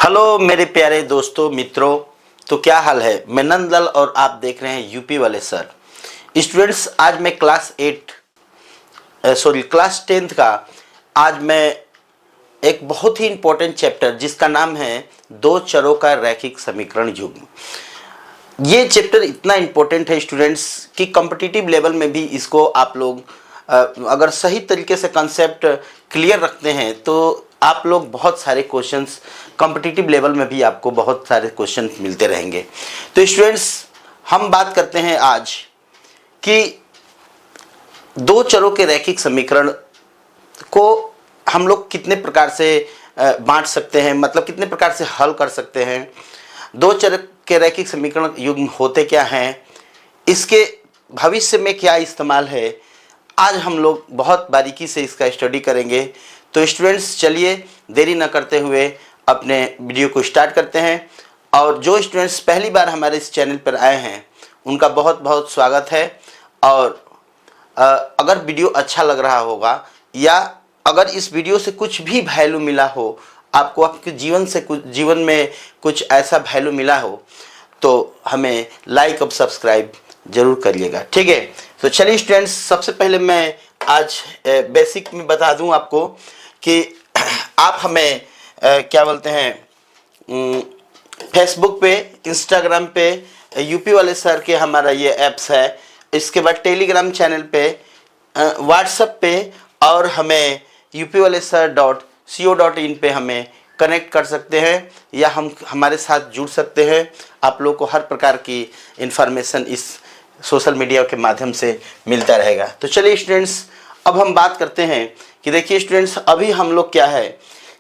Hello मेरे प्यारे दोस्तों मित्रों, तो क्या हाल है। मैं नंदलाल और आप देख रहे हैं यूपी वाले सर। स्टूडेंट्स, आज मैं क्लास 10th का आज मैं एक बहुत ही इम्पोर्टेंट चैप्टर जिसका नाम है दो चरों का रैखिक समीकरण युग्म। ये चैप्टर इतना इम्पोर्टेंट है स्टूडेंट्स कि कॉम्पिटिटिव लेवल में भी इसको आप लोग अगर सही तरीके से कंसेप्ट क्लियर रखते हैं तो आप लोग बहुत सारे क्वेश्चंस कॉम्पिटिटिव लेवल में भी आपको बहुत सारे क्वेश्चन मिलते रहेंगे। तो स्टूडेंट्स, हम बात करते हैं आज कि दो चरों के रैखिक समीकरण को हम लोग कितने प्रकार से बांट सकते हैं, मतलब कितने प्रकार से हल कर सकते हैं। दो चर के रैखिक समीकरण युग्म होते क्या हैं, इसके भविष्य में क्या इस्तेमाल है, आज हम लोग बहुत बारीकी से इसका स्टडी करेंगे। तो स्टूडेंट्स, चलिए देरी न करते हुए अपने वीडियो को स्टार्ट करते हैं। और जो स्टूडेंट्स पहली बार हमारे इस चैनल पर आए हैं उनका बहुत बहुत स्वागत है। और अगर वीडियो अच्छा लग रहा होगा या अगर इस वीडियो से कुछ भी वैल्यू मिला हो, आपको आपके जीवन में कुछ ऐसा वैल्यू मिला हो, तो हमें लाइक और सब्सक्राइब जरूर करिएगा, ठीक है। तो चलिए स्टूडेंट्स, सबसे पहले मैं आज बेसिक में बता दूं आपको कि आप हमें क्या बोलते हैं, फेसबुक पे, इंस्टाग्राम पे यूपी वाले सर के हमारा ये ऐप्स है, इसके बाद टेलीग्राम चैनल पे, व्हाट्सएप पे, और हमें upwalesir.co.in पे हमें कनेक्ट कर सकते हैं या हमारे साथ जुड़ सकते हैं। आप लोग को हर प्रकार की इन्फॉर्मेशन इस सोशल मीडिया के माध्यम से मिलता रहेगा। तो चलिए स्टूडेंट्स, अब हम बात करते हैं कि देखिए स्टूडेंट्स, अभी हम लोग क्या है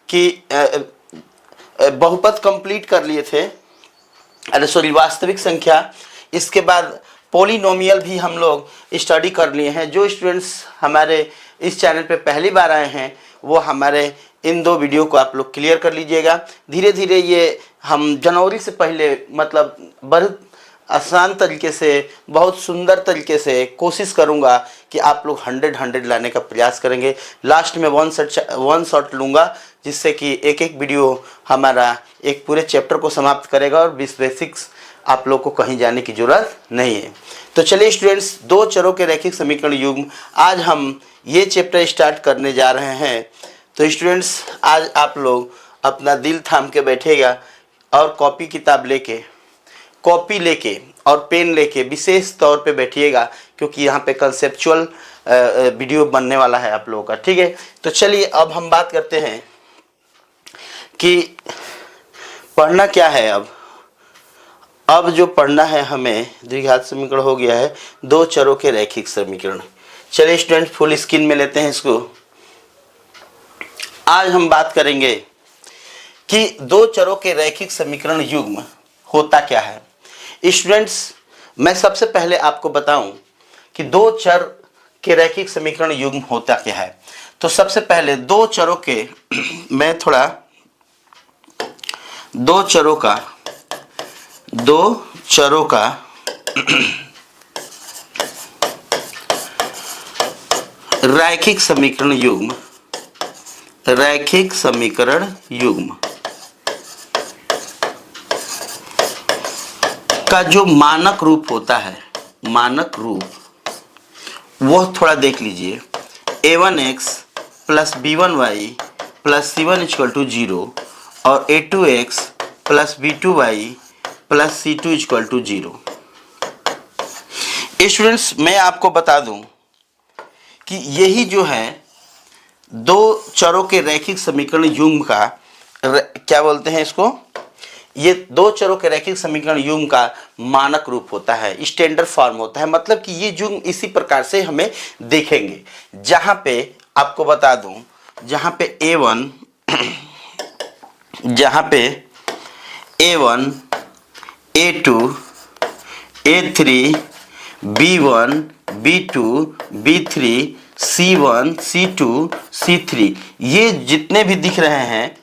कि बहुपद कंप्लीट कर लिए थे, वास्तविक संख्या, इसके बाद पॉलिनोमियल भी हम लोग स्टडी कर लिए हैं। जो स्टूडेंट्स हमारे इस चैनल पे पहली बार आए हैं वो हमारे इन दो वीडियो को आप लोग क्लियर कर लीजिएगा। धीरे धीरे ये हम जनवरी से पहले, मतलब बहुत आसान तरीके से, बहुत सुंदर तरीके से कोशिश करूंगा कि आप लोग 100 लाने का प्रयास करेंगे। लास्ट में वन शॉट लूँगा जिससे कि एक एक वीडियो हमारा एक पूरे चैप्टर को समाप्त करेगा और बेसिक्स आप लोग को कहीं जाने की ज़रूरत नहीं है। तो चलिए स्टूडेंट्स, दो चरों के रैखिक समीकरण युग्म आज हम ये चैप्टर स्टार्ट करने जा रहे हैं। तो स्टूडेंट्स, आज आप लोग अपना दिल थाम के बैठेगा और कॉपी लेके और पेन लेके विशेष तौर पे बैठिएगा, क्योंकि यहाँ पे कंसेप्चुअल वीडियो बनने वाला है आप लोगों का, ठीक है। तो चलिए अब हम बात करते हैं कि पढ़ना क्या है। अब जो पढ़ना है हमें, द्विघात समीकरण हो गया है, दो चरों के रैखिक समीकरण। चलिए स्टूडेंट, फुल स्क्रीन में लेते हैं इसको। आज हम बात करेंगे कि दो चरों के रैखिक समीकरण युग्म होता क्या है। स्टूडेंट्स, मैं सबसे पहले आपको बताऊं कि दो चर के रैखिक समीकरण युग्म होता क्या है। तो सबसे पहले दो चरों का रैखिक समीकरण युग्म का जो मानक रूप होता है, मानक रूप वो थोड़ा देख लीजिए। a1x plus b1y plus c1 = 0 और a2x plus b2y plus c2 = 0। Students, मैं आपको बता दूं कि यही जो है दो चरों के रैखिक समीकरण युग्म का क्या बोलते हैं इसको, ये दो चरों के रैखिक समीकरण युग्म का मानक रूप होता है, स्टैंडर्ड फॉर्म होता है। मतलब कि ये युग्म इसी प्रकार से हमें देखेंगे, जहां पे आपको बता दूं, जहां पे a1 a2 a3 b1 b2 b3 c1 c2 c3, ये जितने भी दिख रहे हैं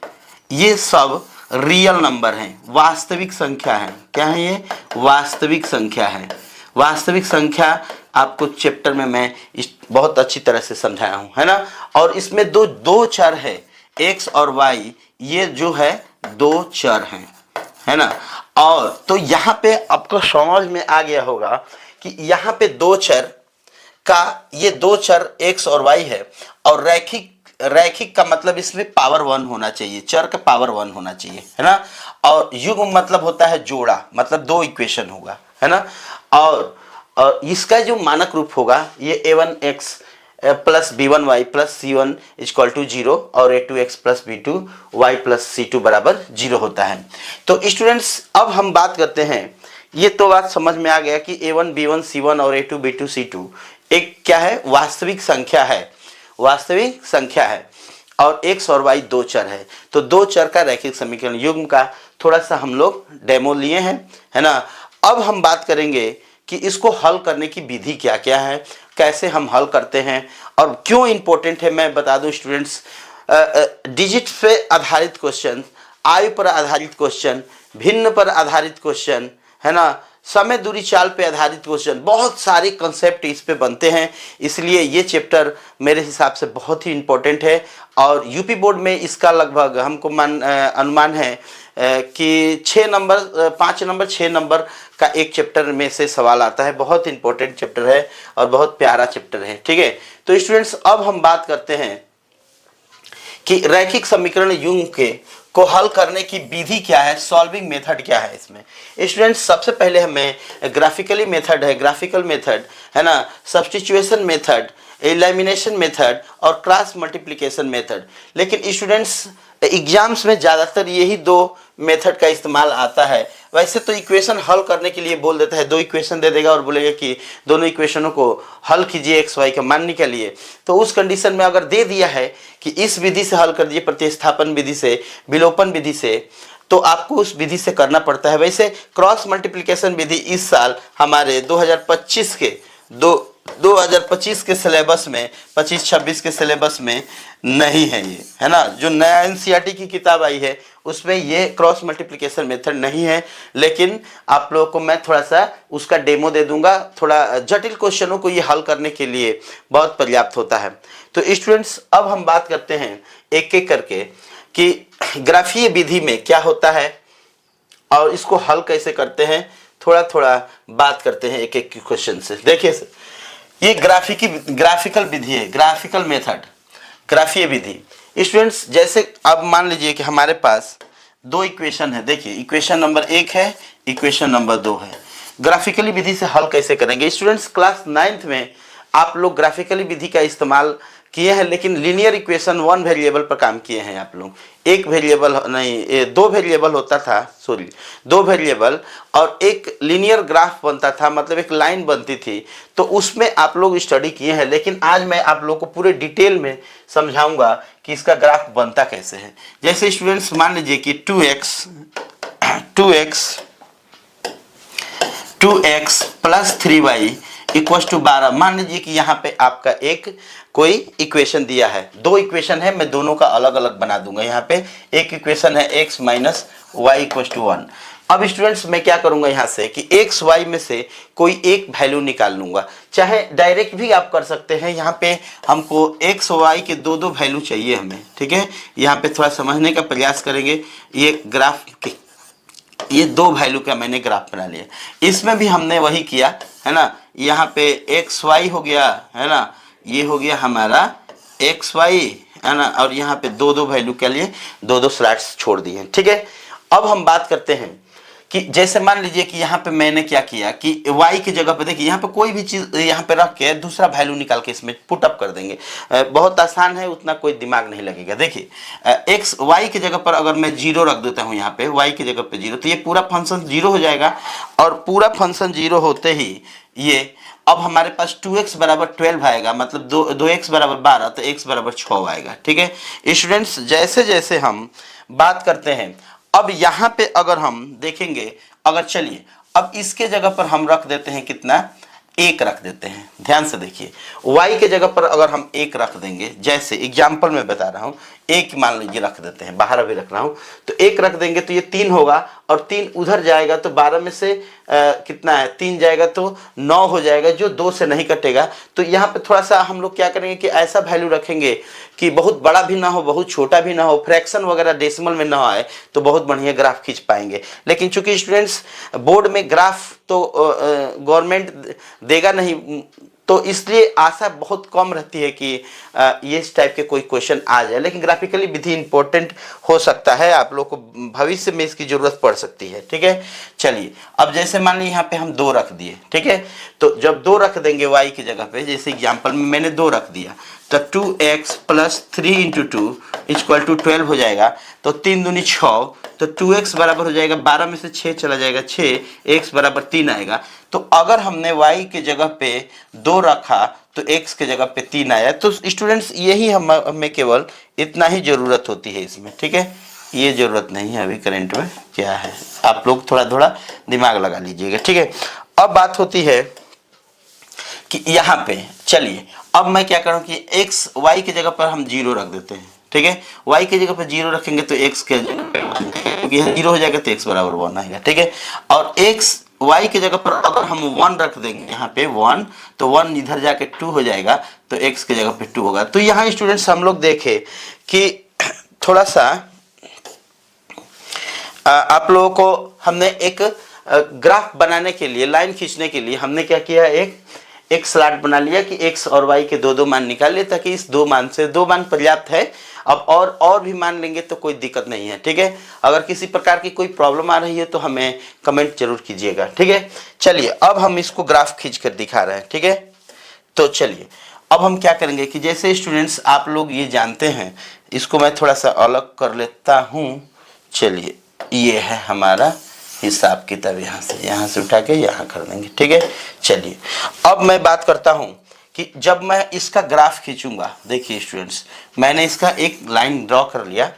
ये सब रियल नंबर हैं, वास्तविक संख्या है। क्या है ये? वास्तविक संख्या है। वास्तविक संख्या आपको चैप्टर में मैं बहुत अच्छी तरह से समझाया हूँ, है ना। और इसमें दो चर है, x और y, ये जो है दो चर हैं, है ना। और तो यहाँ पे आपको समझ में आ गया होगा कि यहाँ पे दो चर का, ये दो चर x और y है, और रैखिक का मतलब इसमें पावर 1 होना चाहिए, चर का पावर 1 होना चाहिए, है ना। और युग्म मतलब होता है जोड़ा, मतलब दो इक्वेशन होगा, है ना। और इसका जो मानक रूप होगा ये a1x plus b1y plus c1 equal to 0 और a2x plus b2y plus c2 बराबर 0 होता है। तो स्टूडेंट्स अब हम बात करते हैं, ये तो बात समझ में आ गया कि a1 b1 c1 और a2 b2 c2 एक क्या है, वास्तविक संख्या है, वास्तविक संख्या है, और x और y दो चर है। तो दो चर का रैखिक समीकरण युग्म का थोड़ा सा हम लोग डेमो लिए हैं, है ना। अब हम बात करेंगे कि इसको हल करने की विधि क्या क्या है, कैसे हम हल करते हैं और क्यों इंपॉर्टेंट है। मैं बता दूं स्टूडेंट्स, डिजिट पे आधारित क्वेश्चन, आयु पर आधारित क्वेश्चन, भिन्न पर आधारित क्वेश्चन, है ना, समय दूरी चाल पे आधारित क्वेश्चन, बहुत सारे कंसेप्ट इस पे बनते हैं। इसलिए ये चैप्टर मेरे हिसाब से बहुत ही इम्पोर्टेंट है, और यूपी बोर्ड में इसका लगभग हमको अनुमान है कि 6 नंबर 5 नंबर 6 नंबर का एक चैप्टर में से सवाल आता है। बहुत इंपॉर्टेंट चैप्टर है और बहुत प्यारा चैप्टर है, ठीक है। तो स्टूडेंट्स अब हम बात करते हैं कि रैखिक समीकरण युग्म के को हल करने की विधि क्या है, सॉल्विंग मेथड क्या है इसमें। स्टूडेंट्स सबसे पहले हमें ग्राफिकली मेथड है, ग्राफिकल मेथड, है ना, सब्स्टिट्यूशन मेथड, एलिमिनेशन मेथड और क्रॉस मल्टीप्लिकेशन मेथड। लेकिन स्टूडेंट्स एग्जाम्स में ज़्यादातर यही दो मेथड का इस्तेमाल आता है। वैसे तो इक्वेशन हल करने के लिए बोल देता है, दो इक्वेशन दे देगा और बोलेगा कि दोनों इक्वेशनों को हल कीजिए एक्स वाई का मान के लिए। तो उस कंडीशन में अगर दे दिया है कि इस विधि से हल कर दिए, प्रतिस्थापन विधि से, विलोपन विधि से, तो आपको उस विधि से करना पड़ता है। वैसे क्रॉस मल्टीप्लिकेशन विधि इस साल हमारे 2025 के सिलेबस में, 25-26 के सिलेबस में नहीं है ये, है ना। जो नया एनसीईआरटी की किताब आई है उसमें ये क्रॉस मल्टीप्लिकेशन मेथड नहीं है, लेकिन आप लोगों को मैं थोड़ा सा उसका डेमो दे दूंगा। थोड़ा जटिल क्वेश्चनों को ये हल करने के लिए बहुत पर्याप्त होता है। तो स्टूडेंट्स अब हम बात करते हैं एक एक करके कि ग्राफीय विधि में क्या होता है और इसको हल कैसे करते हैं। थोड़ा थोड़ा बात करते हैं एक एक क्वेश्चन से। देखिए ये ग्राफिकल विधि है, ग्राफिकल मेथड, ग्राफीय विधि। स्टूडेंट्स जैसे अब मान लीजिए कि हमारे पास दो इक्वेशन है। देखिए इक्वेशन नंबर 1 है, इक्वेशन नंबर 2 है। ग्राफिकली विधि से हल कैसे करेंगे। स्टूडेंट्स क्लास 9th में आप लोग ग्राफिकली विधि का इस्तेमाल किए हैं, लेकिन लीनियर इक्वेशन 1 वेरिएबल पर काम किए हैं आप लोग। एक वेरिएबल नहीं, 2 वेरिएबल होता था, सॉरी 2 वेरिएबल और एक लीनियर ग्राफ बनता था, मतलब एक लाइन बनती थी। तो उसमें आप लोग स्टडी किए हैं, लेकिन आज मैं आप लोग को पूरे डिटेल में समझाऊंगा कि इसका ग्राफ बनता कैसे है। जैसे स्टूडेंट्स मान लीजिए कि 2x plus 3y equal to 12। मान लीजिए कि यहाँ पे आपका एक कोई इक्वेशन दिया है, दो इक्वेशन है, मैं दोनों का अलग अलग बना दूंगा। यहाँ पे एक इक्वेशन है x minus Y equal to 1। अब स्टूडेंट्स मैं क्या करूंगा यहाँ से कि x y में से कोई एक वैल्यू निकाल लूंगा। चाहे डायरेक्ट भी आप कर सकते हैं, यहाँ पे हमको x y के दो वैल्यू चाहिए हमें, ठीक है। यहाँ पे थोड़ा समझने का प्रयास करेंगे। ये ग्राफ के ये दो वैल्यू का मैंने ग्राफ बना लिया। इसमें भी हमने वही किया, है ना। यहाँ पे एक्स वाई हो गया, है ना, ये हो गया हमारा एक्स वाई, है ना, और यहाँ पे दो वैल्यू के लिए दो स्लैट्स छोड़ दिए, ठीक है। अब हम बात करते हैं कि जैसे मान लीजिए कि यहाँ पे मैंने क्या किया कि y की जगह पे देखिए यहाँ पे कोई भी चीज़ यहाँ पे रख के दूसरा वैल्यू निकाल के इसमें पुट अप कर देंगे। बहुत आसान है, उतना कोई दिमाग नहीं लगेगा। देखिए x y की जगह पर अगर मैं 0 रख देता हूँ, यहाँ पे y की जगह पे 0, तो ये पूरा फंक्शन 0 हो जाएगा। और पूरा फंक्शन 0 होते ही ये अब हमारे पास 2x बराबर 12 आएगा, मतलब 2x बराबर 12, तो x बराबर 6 आएगा, ठीक है। स्टूडेंट्स जैसे जैसे हम बात करते हैं, अब यहाँ पे अगर हम देखेंगे, अगर चलिए अब इसके जगह पर हम रख देते हैं कितना, 1 रख देते हैं। ध्यान से देखिए y के जगह पर अगर हम 1 रख देंगे, जैसे एग्जाम्पल में बता रहा हूँ, 1 मान लीजिए रख देते हैं, बाहर अभी रख रहा हूँ, तो 1 रख देंगे तो ये 3 होगा और 3 उधर जाएगा तो 12 में से कितना है, 3 जाएगा तो 9 हो जाएगा, जो 2 से नहीं कटेगा। तो यहाँ पे थोड़ा सा हम लोग क्या करेंगे कि ऐसा वैल्यू रखेंगे कि बहुत बड़ा भी ना हो, बहुत छोटा भी ना हो, फ्रैक्शन वगैरह डेसिमल में ना आए, तो बहुत बढ़िया ग्राफ खींच पाएंगे। लेकिन चूंकि स्टूडेंट्स बोर्ड में ग्राफ तो गवर्नमेंट देगा नहीं, तो इसलिए आशा बहुत कम रहती है कि ये इस टाइप के कोई क्वेश्चन आ जाए। लेकिन ग्राफिकली विधि इंपॉर्टेंट हो सकता है, आप लोग को भविष्य में इसकी जरूरत पड़ सकती है। ठीक है, चलिए अब जैसे मान लीजिए यहाँ पे हम 2 रख दिए, ठीक है, तो जब 2 रख देंगे y की जगह पे, जैसे एग्जाम्पल में मैंने 2 रख दिया, तो 2x plus 3 into 2 equal to 12 हो जाएगा। तो 3 दूनी 6, तो 2x बराबर हो जाएगा, 12 में से 6 चला जाएगा 6, x बराबर 3 आएगा। तो अगर हमने y के जगह पे 2 रखा तो x के जगह पे 3 आया। तो स्टूडेंट्स यही हमें केवल इतना ही जरूरत होती है इसमें। ठीक है, ये जरूरत नहीं है अभी करंट में क्या है, आप लोग थोड़ा थोड़ा दिमाग लगा लीजिएगा। ठीक है, अब बात होती है कि यहाँ पे चलिए अब मैं क्या करूँ कि x y की जगह पर हम 0 रख देते हैं। ठीक है, y की जगह पर 0 रखेंगे तो x के क्योंकि यह 0 हो जाएगा तो x बराबर 1 आएगा। ठीक है, और x y की जगह पर अगर हम 1 रख देंगे यहाँ पे 1, तो 1 इधर जाके 2 हो जाएगा, तो x की जगह पे 2 होगा। तो यहाँ स्टूडेंट्स हम लोग देखें कि थोड़ा सा आप लोगों को हमने एक ग्राफ बनाने के लिए, लाइन खींचने के लिए हमने क्या किया, एक स्लॉट बना लिया कि x और y के 2 मान निकाल लिए, ताकि इस 2 मान से 2 मान पर्याप्त है। अब और भी मान लेंगे तो कोई दिक्कत नहीं है। ठीक है, अगर किसी प्रकार की कोई प्रॉब्लम आ रही है तो हमें कमेंट जरूर कीजिएगा। ठीक है, चलिए अब हम इसको ग्राफ खींच कर दिखा रहे हैं। ठीक है, तो चलिए अब हम क्या करेंगे कि जैसे स्टूडेंट्स आप लोग ये जानते हैं, इसको मैं थोड़ा सा अलग कर लेता हूँ। चलिए ये है हमारा हिसाब किताब, यहाँ से उठा के यहाँ कर देंगे। ठीक है, चलिए अब मैं बात करता हूँ कि जब मैं इसका ग्राफ खींचूंगा, देखिए स्टूडेंट्स मैंने इसका एक लाइन ड्रॉ कर लिया।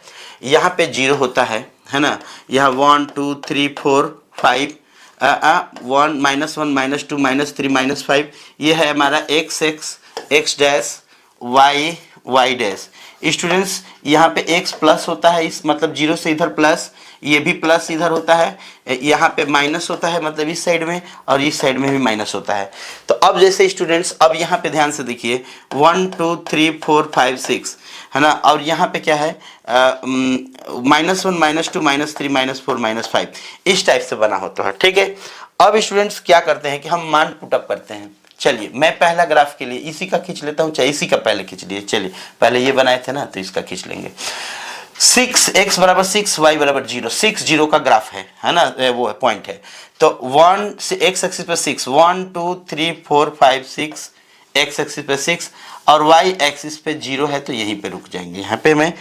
यहाँ पे 0 होता है ना, यहाँ 1 2 3 4 5 1 -1 -2 -3 -5, ये है हमारा x dash y dash. Students यहाँ पे x प्लस होता है, इस मतलब 0 से इधर प्लस, ये भी प्लस इधर होता है, यहाँ पे माइनस होता है मतलब इस साइड में, और इस साइड में भी माइनस होता है। तो अब जैसे स्टूडेंट्स अब यहाँ पे ध्यान से देखिए 1 2 3 4 5 6 है ना, और यहाँ पे क्या है -1 -2 -3 -4 -5, इस टाइप से बना होता है। ठीक है, अब स्टूडेंट्स क्या करते हैं कि हम मान पुटअप करते हैं। चलिए मैं पहला ग्राफ के लिए इसी का खींच लेता हूँ, चाहे इसी का पहले खींच लिए। चलिए पहले ये बनाए थे ना, तो इसका खींच लेंगे। 6x बराबर 6 y बराबर 0, 6 0 का ग्राफ है ना, वो है पॉइंट है। तो 1 से x एक्सिस पे 6, 1 2 3 4 5 6, x एक्सिस पे 6 और y एक्सिस पे 0 है, तो यहीं पे रुक जाएंगे। यहाँ पे मैं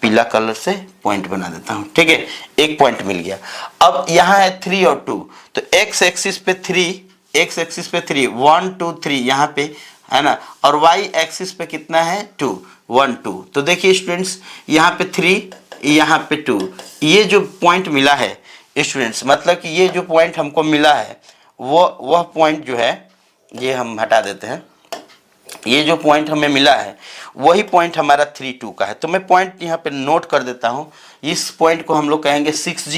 पीला कलर से पॉइंट बना देता हूँ। ठीक है, एक पॉइंट मिल गया। अब यहाँ है 3 और 2, तो x एक्सिस पे 3, 1 2 3 यहाँ पे है ना, और y एक्सिस पे कितना है 2 1 2। तो देखिए स्टूडेंट्स यहाँ पे 3, यहाँ पे 2, ये जो पॉइंट मिला है स्टूडेंट्स, मतलब कि ये जो पॉइंट हमको मिला है वह पॉइंट जो है, ये हम हटा देते हैं, ये जो पॉइंट हमें मिला है वही पॉइंट हमारा 3 2 का है। तो मैं पॉइंट यहाँ पे नोट कर देता हूँ। इस पॉइंट को हम लोग कहेंगे 6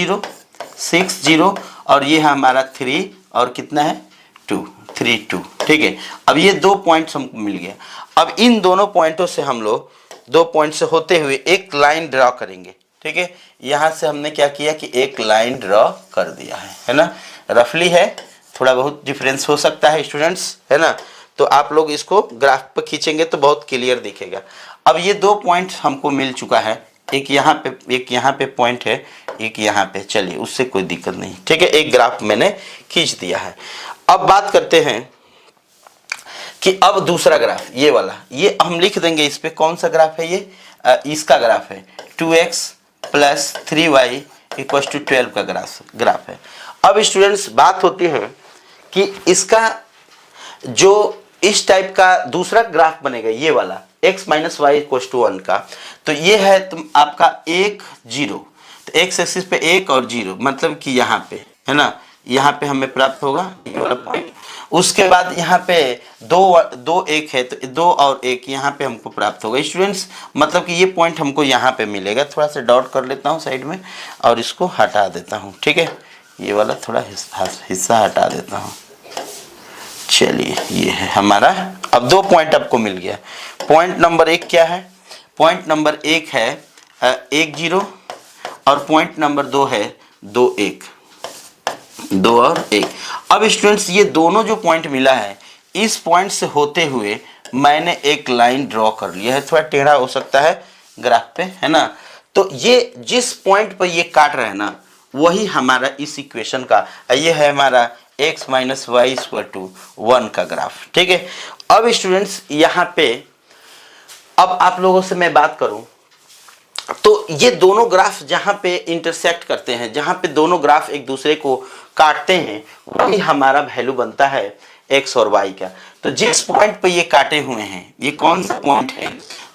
0, और ये है हमारा 3 और कितना है 2 3 2। ठीक है, अब ये 2 पॉइंट्स हमको मिल गया। अब इन दोनों पॉइंटों से हम लोग 2 पॉइंट से होते हुए एक लाइन ड्रॉ करेंगे। ठीक है, यहाँ से हमने क्या किया कि एक लाइन ड्रॉ कर दिया है ना, रफली है, थोड़ा बहुत डिफरेंस हो सकता है स्टूडेंट्स, है ना। तो आप लोग इसको ग्राफ पर खींचेंगे तो बहुत क्लियर दिखेगा। अब ये 2 पॉइंट हमको मिल चुका है, एक यहाँ पे पॉइंट है, एक यहाँ पे। चलिए उससे कोई दिक्कत नहीं। ठीक है, एक ग्राफ मैंने खींच दिया है। अब बात करते हैं कि अब दूसरा ग्राफ ये वाला, ये हम लिख देंगे इस पे। कौन सा ग्राफ है ये? इसका ग्राफ है 2x plus 3y equal to 12 का ग्राफ है। अब स्टूडेंट्स बात होती है कि इसका जो इस टाइप का दूसरा ग्राफ बनेगा, ये वाला x minus Y equal to 1 का, तो ये है आपका 1 0। तो x एक्सिस पे 1 और 0, मतलब कि यहाँ पे है ना, यहाँ पे हमें प्राप्त होगा ये वाला पॉइंट। उसके बाद यहाँ पे दो एक है, तो 2 और 1 यहाँ पे हमको प्राप्त होगा स्टूडेंट्स। मतलब कि ये पॉइंट हमको यहाँ पे मिलेगा। थोड़ा सा डॉट कर लेता हूँ साइड में और इसको हटा देता हूँ, ठीक है। ये वाला थोड़ा हिस्सा हटा देता हूँ। चलिए ये है हमारा, अब 2 पॉइंट आपको मिल गया। पॉइंट नंबर 1 क्या है? पॉइंट नंबर 1 है 1 0 और पॉइंट नंबर 2 है 2 1, 2 और 1। अब स्टूडेंट्स ये दोनों जो पॉइंट मिला है, इस पॉइंट से होते हुए मैंने एक लाइन ड्रॉ कर लिया है। थोड़ा टेढ़ा हो सकता है ग्राफ पे, है ना। तो ये जिस पॉइंट पर ये काट रहा है ना, वही हमारा इस इक्वेशन का, ये है हमारा x minus Y equal to 1 का ग्राफ, ठीक है। अब स्टूडेंट्स यहाँ पे अब आप लोगों से मैं बात करूं तो ये दोनों ग्राफ जहां पे इंटरसेक्ट करते हैं, जहां पे दोनों ग्राफ एक दूसरे को काटते हैं, वही हमारा वैल्यू बनता है x और y का। तो जिस पॉइंट पे ये काटे हुए हैं, ये कौन सा पॉइंट है?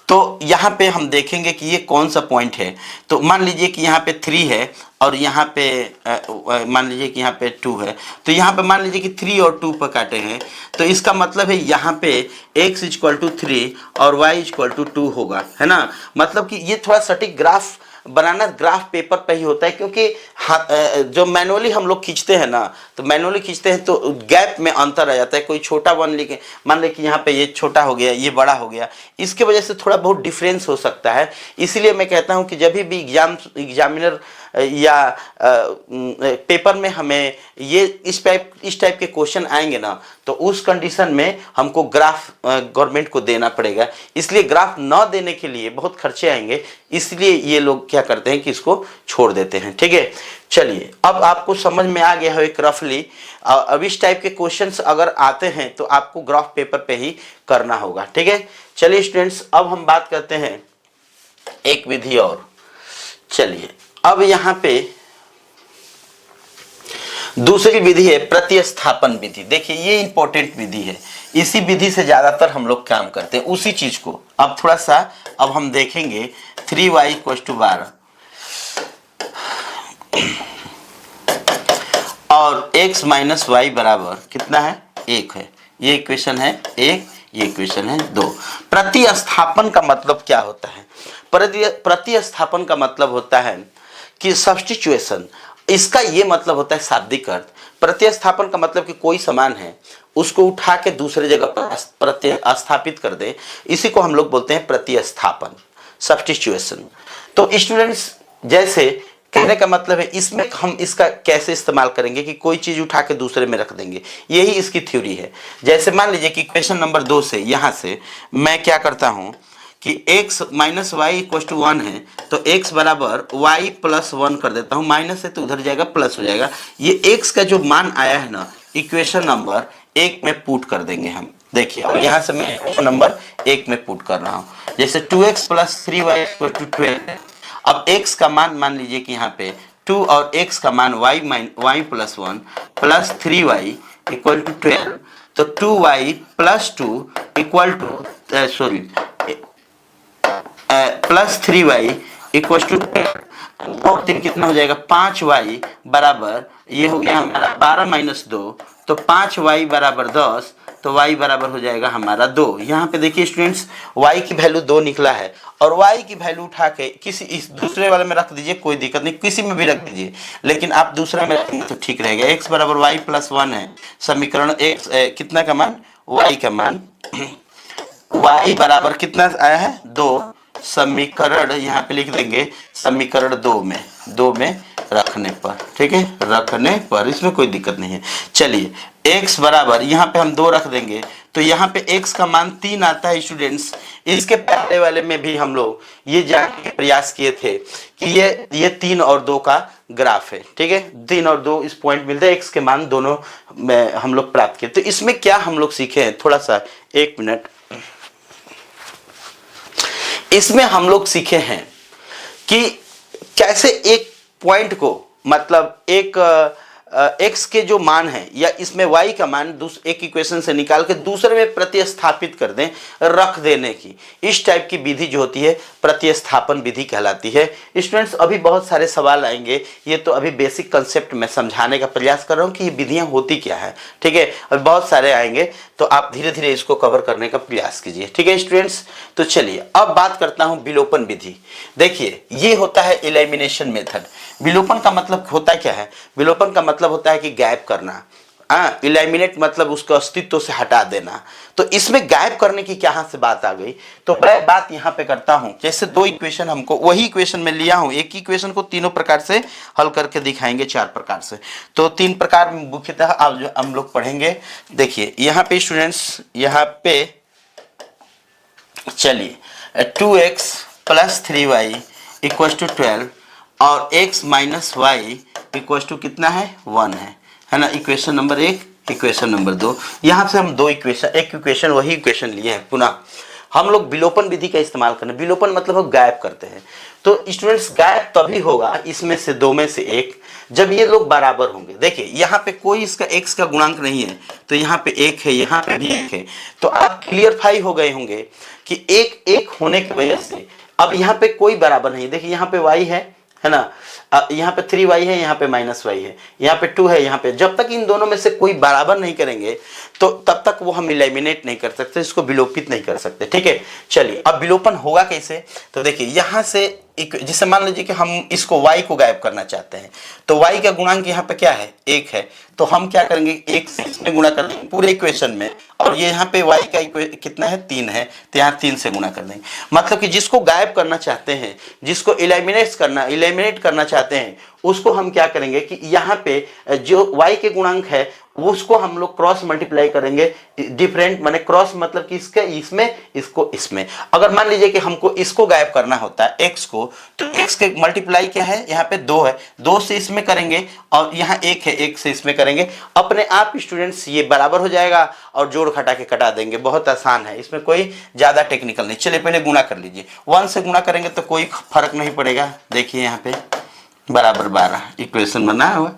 तो यहाँ पे हम देखेंगे कि ये कौन सा पॉइंट है। तो मान लीजिए कि यहाँ पे 3 है और यहाँ पे मान लीजिए कि यहाँ पे 2 है। तो यहाँ पे मान लीजिए कि 3 और 2 पर काटे हैं, तो इसका मतलब है यहाँ पे x इक्वल टू 3 और y इक्वल टू 2 होगा, है ना। मतलब कि ये थोड़ा सटीक ग्राफ बनाना ग्राफ पेपर पे ही होता है, क्योंकि जो मैनुअली हम लोग खींचते हैं ना, तो मैनुअली खींचते हैं तो गैप में अंतर आ जाता है। कोई छोटा मान ले कि यहाँ पे ये छोटा हो गया, ये बड़ा हो गया, इसके वजह से थोड़ा बहुत डिफरेंस हो सकता है। इसलिए मैं कहता हूँ कि जब भी एग्जामिनर या पेपर में हमें ये इस टाइप के क्वेश्चन आएंगे ना, तो उस कंडीशन में हमको ग्राफ गवर्नमेंट को देना पड़ेगा। इसलिए ग्राफ न देने के लिए बहुत खर्चे आएंगे, इसलिए ये लोग क्या करते हैं कि इसको छोड़ देते हैं, ठीक है। चलिए अब आपको समझ में आ गया है एक रफली। अब इस टाइप के क्वेश्चंस अगर आते हैं तो आपको ग्राफ पेपर पे ही करना होगा, ठीक है। चलिए स्टूडेंट्स, अब हम बात करते हैं एक विधि और। चलिए अब यहाँ पे दूसरी विधि है प्रतिस्थापन विधि। देखिए ये इंपॉर्टेंट विधि है, इसी विधि से ज्यादातर हम लोग काम करते हैं, उसी चीज को। अब थोड़ा सा अब हम देखेंगे 3y इक्वल टू 12 और x माइनस वाई बराबर कितना है? 1 है। ये इक्वेशन है 1, ये इक्वेशन है 2। प्रतिस्थापन का मतलब क्या होता है? प्रतिस्थापन का मतलब होता है कि सब्स्टिट्यूशन। इसका ये मतलब होता है शाब्दिक अर्थ। प्रतिस्थापन का मतलब कि कोई सामान है, उसको उठा के दूसरे जगह पर प्रतिस्थापित कर दे, इसी को हम लोग बोलते हैं प्रतिस्थापन, सब्स्टिट्यूशन। तो स्टूडेंट्स, जैसे कहने का मतलब है इसमें हम इसका कैसे इस्तेमाल करेंगे कि कोई चीज उठा के दूसरे में रख देंगे, यही इसकी थ्योरी है। जैसे मान लीजिए कि क्वेश्चन नंबर 2 से यहाँ से मैं क्या करता हूँ कि x minus Y equal to 1 है, तो x बराबर y प्लस 1 कर देता हूँ। माइनस है तो उधर जाएगा, प्लस हो जाएगा। ये x का जो मान आया है ना, इक्वेशन नंबर 1 में पुट कर देंगे हम। देखिए और यहाँ से मैं इक्वेशन नंबर 1 में पुट कर रहा हूँ। जैसे 2x plus 3y equal to 12। अब x का मान लीजिए कि यहाँ पे 2 और x का मान y plus 1 plus 3y equal to 12। तो 2y plus 2 equal to plus 3y equal to 12 कितना हो जाएगा? 5y बराबर, ये हो गया हमारा 12 माइनस 2, तो 5y बराबर 10, तो y बराबर हो जाएगा हमारा 2। यहाँ पे देखिए स्टूडेंट्स, y की वैल्यू 2 निकला है और y की वैल्यू उठा के किसी इस दूसरे वाले में रख दीजिए, कोई दिक्कत नहीं, किसी में भी रख दीजिए, लेकिन आप दूसरा में रखेंगे तो ठीक रहेगा। x बराबर y प्लस 1 है समीकरण x कितना का मान? y का मान। y बराबर कितना आया है? 2। समीकरण यहाँ पे लिख देंगे समीकरण 2 में रखने पर, ठीक है, रखने पर, इसमें कोई दिक्कत नहीं है। चलिए x बराबर यहाँ पे हम 2 रख देंगे, तो यहाँ पे x का मान 3 आता है स्टूडेंट्स। इसके पहले वाले में भी हम लोग ये जानने के प्रयास किए थे कि ये 3 और 2 का ग्राफ है, ठीक है। 3 और 2 इस पॉइंट मिलते हैं, x के मान दोनों में हम लोग प्राप्त किए। तो इसमें क्या हम लोग सीखे हैं, थोड़ा सा 1 मिनट। इसमें हम लोग सीखे हैं कि कैसे एक पॉइंट को, मतलब एक x के जो मान है या इसमें y का मान एक इक्वेशन से निकाल के दूसरे में प्रतिस्थापित कर दें, रख देने की, इस टाइप की विधि जो होती है प्रतिस्थापन विधि कहलाती है। स्टूडेंट्स अभी बहुत सारे सवाल आएंगे, ये तो अभी बेसिक कंसेप्ट में समझाने का प्रयास कर रहा हूँ कि ये विधियाँ होती क्या है, ठीक है। अभी बहुत सारे आएंगे तो आप धीरे धीरे इसको कवर करने का प्रयास कीजिए, ठीक है स्टूडेंट्स। तो चलिए अब बात करता हूँ विलोपन विधि। देखिए ये होता है एलिमिनेशन मेथड। विलोपन का मतलब होता क्या है? विलोपन का मतलब होता है कि गायब करना। इलिमिनेट मतलब उसको अस्तित्व से हटा देना। तो इसमें गायब करने की कहाँ से बात आ गई? तो मैं बात यहाँ पे करता हूँ, जैसे दो इक्वेशन हमको, वही इक्वेशन में लिया हूँ, एक इक्वेशन को तीनों प्रकार से हल करके दिखाएंगे, 4 प्रकार से। तो 3 प्रकार मुख्यतः अब जो हम लोग पढ़ेंगे। देखिए यहाँ पे स्टूडेंट्स, यहाँ पे चलिए 2x + 3y = 12 और x - y = कितना है? 1 है ना। Equation number 1, equation number 2। यहाँ से हम दो इक्वेशन, एक इक्वेशन वही इक्वेशन लिए हैं, पुनः हम लोग विलोपन विधि का इस्तेमाल करें। विलोपन मतलब हम गायब करते हैं। तो स्टूडेंट्स गायब तभी होगा इसमें से दो में से एक, जब ये लोग बराबर होंगे। देखिए यहाँ पे कोई इसका x का गुणांक नहीं है, तो यहाँ पे 1 है, यहाँ पे भी 1 है। तो आप क्लियरफाई हो गए होंगे कि 1 होने की वजह से अब यहाँ पे कोई बराबर नहीं। देखिए यहाँ पे y है ना, यहाँ पे 3y है, यहाँ पे -y है, यहाँ पे 2 है, यहाँ पे। जब तक इन दोनों में से कोई बराबर नहीं करेंगे तो तब तक वो हम एलिमिनेट नहीं कर सकते, इसको विलोपित नहीं कर सकते, ठीक है। चलिए अब विलोपन होगा कैसे? तो देखिए यहाँ से जिसे मान लीजिए कि हम इसको y को गायब करना चाहते हैं, तो y का गुणांक यहाँ पे क्या है? 1 है। तो हम क्या करेंगे? 1 से इसमें गुणा कर देंगे पूरे इक्वेशन में, और ये यहाँ पे y का कितना है? 3 है, तो यहाँ 3 से गुणा कर देंगे। मतलब कि जिसको गायब करना चाहते हैं, जिसको एलिमिनेट करना चाहते हैं, उसको हम क्या करेंगे कि यहाँ पे जो y के गुणांक है उसको हम लोग क्रॉस मल्टीप्लाई करेंगे। डिफरेंट माने क्रॉस मतलब कि इसके इसमें, इसको इसमें। अगर मान लीजिए कि हमको इसको गायब करना होता है x को, तो x के मल्टीप्लाई क्या है? यहाँ पे 2 है, 2 से इसमें करेंगे, और यहाँ 1 है, 1 से इसमें करेंगे। अपने आप स्टूडेंट्स ये बराबर हो जाएगा और जोड़ घटा के कटा देंगे। बहुत आसान है, इसमें कोई ज्यादा टेक्निकल नहीं। चलिए पहले गुणा कर लीजिए। 1 से गुणा करेंगे तो कोई फर्क नहीं पड़ेगा। देखिए यहाँ पे बराबर 12 इक्वेशन बना हुआ।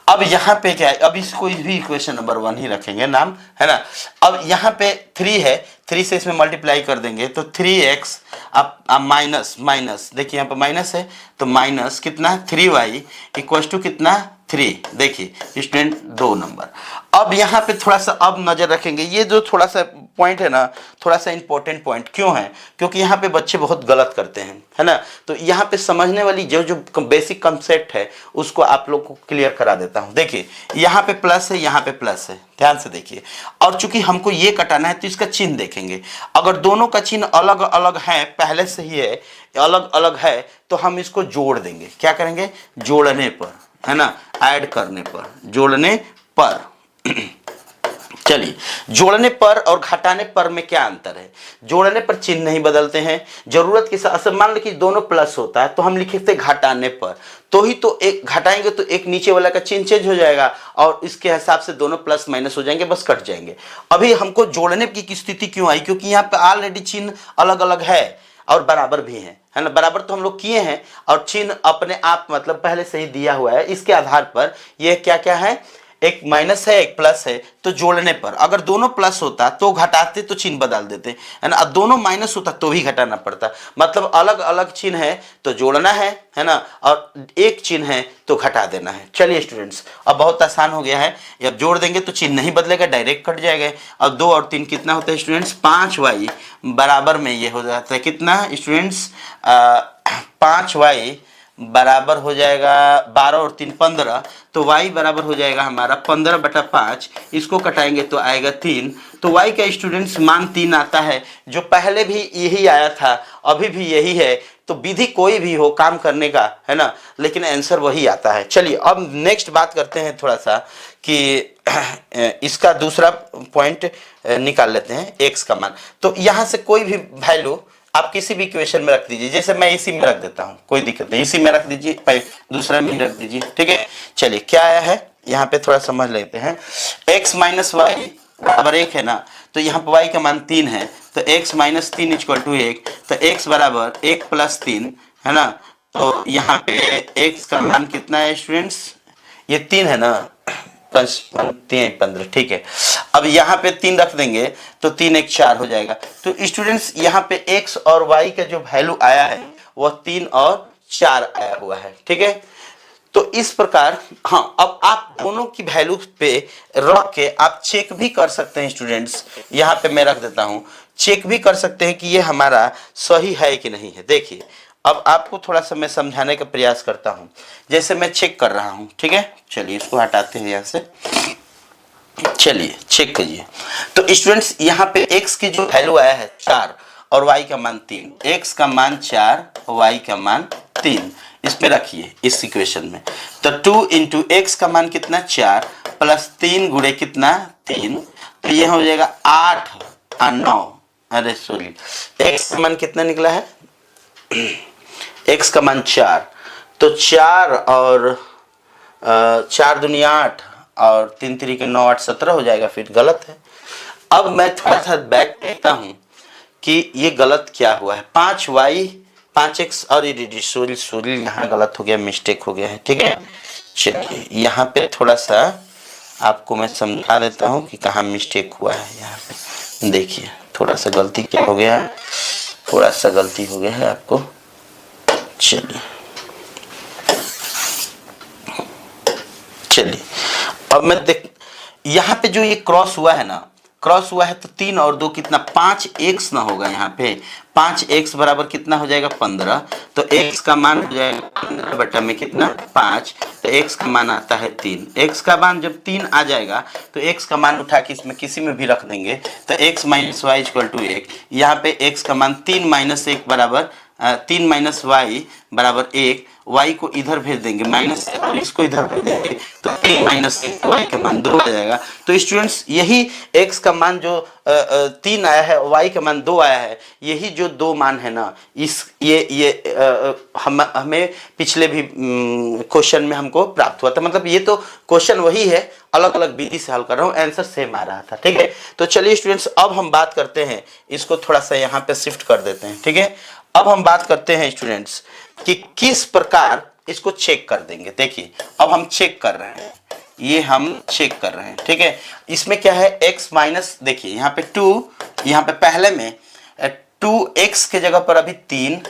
अब यहाँ पे क्या है? अब इसको भी इक्वेशन नंबर 1 ही रखेंगे नाम, है ना। अब यहाँ पे 3 है, 3 से इसमें मल्टीप्लाई कर देंगे तो 3x, अब माइनस देखिए यहाँ पे माइनस है, तो माइनस कितना? 3y = कितना? 3। देखिए स्टूडेंट 2 नंबर। अब यहाँ पे थोड़ा सा अब नजर रखेंगे, ये जो थोड़ा सा पॉइंट है ना, थोड़ा सा इंपॉर्टेंट पॉइंट क्यों है? क्योंकि यहाँ पे बच्चे बहुत गलत करते हैं, है ना। तो यहाँ पे समझने वाली जो बेसिक कंसेप्ट है उसको आप लोग को क्लियर करा देता हूँ। देखिए यहाँ पे प्लस है, यहाँ पे प्लस है, ध्यान से देखिए। और चूंकि हमको ये कटाना है तो इसका चिन्ह देखेंगे। अगर दोनों का चिन्ह अलग अलग है, पहले से ही है, अलग अलग है, तो हम इसको जोड़ देंगे। क्या करेंगे? जोड़ने पर, है ना, ऐड करने पर, जोड़ने पर। चलिए जोड़ने पर और घटाने पर में क्या अंतर है? जोड़ने पर चिन्ह नहीं बदलते हैं, जरूरत के साथ। मान लीजिए दोनों प्लस होता है तो हम लिखते घटाने पर, तो ही तो एक घटाएंगे तो एक नीचे वाला का चिन्ह चेंज हो जाएगा और इसके हिसाब से दोनों प्लस माइनस हो जाएंगे, बस कट जाएंगे। अभी हमको जोड़ने की स्थिति क्यों आई? क्योंकि यहाँ पे ऑलरेडी चिन्ह अलग अलग है और बराबर भी है ना। बराबर तो हम लोग किए हैं और चिन्ह अपने आप मतलब पहले से ही दिया हुआ है। इसके आधार पर ये क्या क्या है? एक माइनस है, एक प्लस है। तो जोड़ने पर अगर दोनों प्लस होता तो घटाते तो चिन्ह बदल देते, है ना। दोनों माइनस होता तो भी घटाना पड़ता। मतलब अलग अलग चिन्ह है तो जोड़ना है ना, और एक चिन्ह है तो घटा देना है। चलिए स्टूडेंट्स अब बहुत आसान हो गया है। अब जोड़ देंगे तो चिन्ह नहीं बदलेगा, डायरेक्ट कट जाएगा। अब 2 और 3 कितना होता है स्टूडेंट्स? 5y बराबर में ये हो जाता है कितना स्टूडेंट्स? 5y बराबर हो जाएगा 12 और 3 15, तो y बराबर हो जाएगा हमारा 15/5। इसको कटाएंगे तो आएगा 3। तो y का स्टूडेंट्स मान 3 आता है, जो पहले भी यही आया था, अभी भी यही है। तो विधि कोई भी हो काम करने का, है ना, लेकिन आंसर वही आता है। चलिए अब नेक्स्ट बात करते हैं थोड़ा सा कि इसका दूसरा पॉइंट निकाल लेते हैं, x का मान। तो यहाँ से कोई भी वैल्यू आप किसी भी इक्वेशन में रख दीजिए। जैसे मैं इसी में रख देता हूँ, कोई दिक्कत नहीं, इसी में रख दीजिए, दूसरा में रख दीजिए, ठीक है। चलिए क्या आया है यहाँ पे थोड़ा समझ लेते हैं। x - y बराबर 1 है ना, तो यहाँ पे y का मान 3 है, तो x - 3 = 1। तो x बराबर 1 + 3, है ना। तो यहाँ पे x का मान कितना है स्टूडेंट्स? ये 3 है ना, 3 15, ठीक है। अब यहाँ पे 3 रख देंगे तो 3 1 4 हो जाएगा। तो स्टूडेंट्स यहाँ पे x और y का जो वैल्यू आया है वह 3 और 4 आया हुआ है, ठीक है। तो इस प्रकार, हाँ, अब आप दोनों की वैल्यू पे रख के आप चेक भी कर सकते हैं स्टूडेंट्स। यहाँ पे मैं रख देता हूँ, चेक भी कर सकते हैं कि ये हमारा सही है कि नहीं है। देखिए, अब आपको थोड़ा सा मैं समझाने का प्रयास करता हूँ, जैसे मैं चेक कर रहा हूँ, ठीक है। चलिए इसको हटाते हैं यहाँ से, चलिए चेक कीजिए। तो स्टूडेंट्स यहाँ पे x की जो वैल्यू आया है 4 और y का मान 3, x का मान 4, y का मान 3, इस पे रखिए इस इक्वेशन में। तो 2 इंटू एक्स का मान कितना 4 प्लस 3 गुणे कितना 3, तो ये हो जाएगा 8 और 9, अरे सॉरी, x का मान कितना निकला है, x का मान 4, तो 4 और 4 दुनिया 8 और 3 3 9 8 17 हो जाएगा, फिर गलत है। अब मैं थोड़ा सा बैक कहता हूँ कि ये गलत क्या हुआ है, 5y 5x और सॉरी यहाँ गलत हो गया, मिस्टेक हो गया है, ठीक है। चलिए यहाँ पे थोड़ा सा आपको मैं समझा देता हूँ कि कहाँ मिस्टेक हुआ है। यहाँ पे देखिए थोड़ा सा गलती क्या हो गया है, थोड़ा सा गलती हो गया है आपको। चलिए अब मैं देख, यहाँ पे जो ये क्रॉस हुआ है ना, क्रॉस हुआ है तो 3 और 2 कितना 5x ना होगा, यहाँ पे 5x बराबर कितना हो जाएगा 15, तो x का मान हो जाएगा 15 बटा में कितना 5, तो x का मान आता है 3। x का मान जब 3 आ जाएगा तो x का मान उठा के इसमें किसी में भी रख देंगे, तो x minus Y equal to 1, यहाँ पे x का मान 3 माइनस 1 बराबर 3 माइनस वाई बराबर 1, y को इधर भेज देंगे माइनस और इसको इधर भेज देंगे, तो 3 माइनस y का मान 2 आ जाएगा। तो स्टूडेंट्स यही x का मान जो 3 आया है, y का मान 2 आया है, यही जो 2 मान है ना, इस ये हमें पिछले भी क्वेश्चन में हमको प्राप्त हुआ था। मतलब ये तो क्वेश्चन वही है, अलग अलग विधि से हल कर रहा हूँ, आंसर सेम आ रहा था, ठीक है। तो चलिए स्टूडेंट्स अब हम बात करते हैं, इसको थोड़ा सा यहाँ पे शिफ्ट कर देते हैं, ठीक है। अब हम बात करते हैं स्टूडेंट्स कि किस प्रकार इसको चेक कर देंगे। देखिए अब हम चेक कर रहे हैं, ये हम चेक कर रहे हैं, ठीक है। इसमें क्या है x माइनस, देखिए यहाँ पे 2, यहाँ पे पहले में 2x के जगह पर अभी 3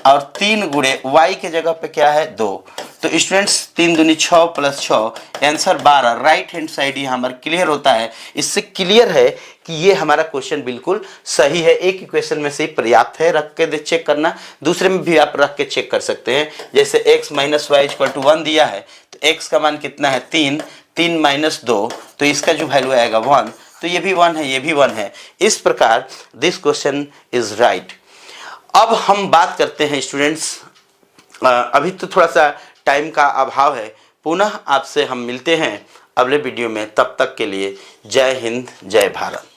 और 3 गुणे y के जगह पे क्या है 2, तो स्टूडेंट्स 3 दूनी 6 plus 6 answer 12, right hand side ये हमारा क्लियर होता है। इससे क्लियर है कि ये हमारा क्वेश्चन बिल्कुल सही है। एक इक्वेशन में से पर्याप्त है रख के चेक करना, दूसरे में भी आप रख के चेक कर सकते हैं। जैसे x minus Y equal to 1 दिया है, तो x का मान कितना है 3, 3 माइनस 2, तो इसका जो वैल्यू आएगा 1, तो ये भी 1 है, ये भी 1 है। इस प्रकार दिस क्वेश्चन इज राइट। अब हम बात करते हैं स्टूडेंट्स, अभी तो थोड़ा सा टाइम का अभाव है, पुनः आपसे हम मिलते हैं अगले वीडियो में। तब तक के लिए जय हिंद, जय भारत।